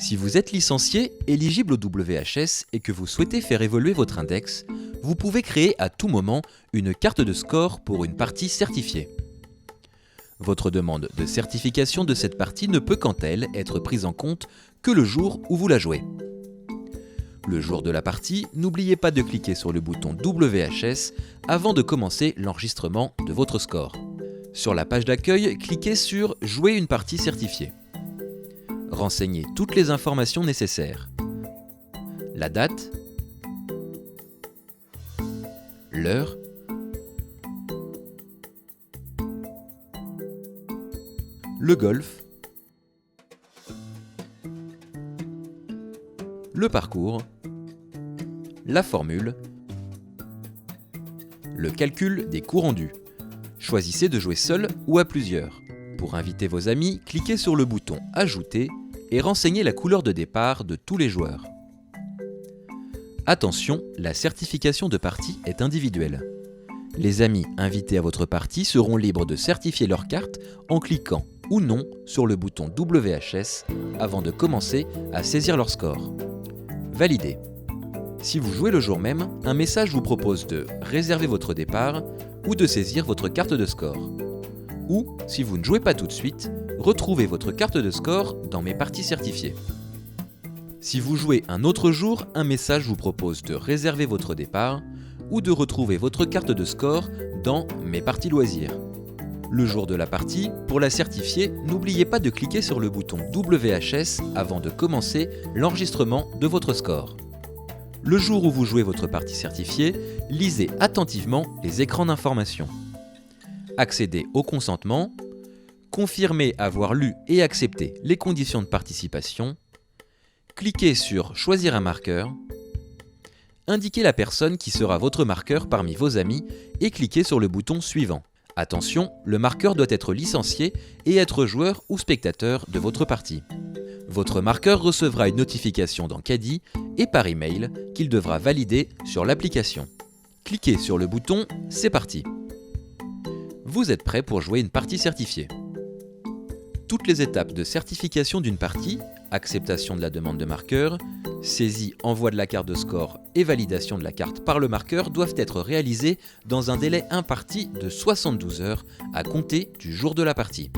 Si vous êtes licencié, éligible au WHS et que vous souhaitez faire évoluer votre index, vous pouvez créer à tout moment une carte de score pour une partie certifiée. Votre demande de certification de cette partie ne peut quant à elle être prise en compte que le jour où vous la jouez. Le jour de la partie, n'oubliez pas de cliquer sur le bouton WHS avant de commencer l'enregistrement de votre score. Sur la page d'accueil, cliquez sur « Jouer une partie certifiée ». Renseignez toutes les informations nécessaires. La date, l'heure, le golf, le parcours, la formule, le calcul des coups rendus. Choisissez de jouer seul ou à plusieurs. Pour inviter vos amis, cliquez sur le bouton « Ajouter » et renseignez la couleur de départ de tous les joueurs. Attention, la certification de partie est individuelle. Les amis invités à votre partie seront libres de certifier leur carte en cliquant ou non sur le bouton WHS avant de commencer à saisir leur score. Validez. Si vous jouez le jour même, un message vous propose de réserver votre départ ou de saisir votre carte de score. Ou, si vous ne jouez pas tout de suite, retrouvez votre carte de score dans Mes parties certifiées. Si vous jouez un autre jour, un message vous propose de réserver votre départ ou de retrouver votre carte de score dans Mes parties loisirs. Le jour de la partie, pour la certifier, n'oubliez pas de cliquer sur le bouton WHS avant de commencer l'enregistrement de votre score. Le jour où vous jouez votre partie certifiée, lisez attentivement les écrans d'information. Accédez au consentement, confirmez avoir lu et accepté les conditions de participation, cliquez sur « Choisir un marqueur », indiquez la personne qui sera votre marqueur parmi vos amis et cliquez sur le bouton suivant. Attention, le marqueur doit être licencié et être joueur ou spectateur de votre partie. Votre marqueur recevra une notification dans Caddie et par email qu'il devra valider sur l'application. Cliquez sur le bouton « C'est parti ». Vous êtes prêt pour jouer une partie certifiée. Toutes les étapes de certification d'une partie, acceptation de la demande de marqueur, saisie, envoi de la carte de score et validation de la carte par le marqueur doivent être réalisées dans un délai imparti de 72 heures à compter du jour de la partie.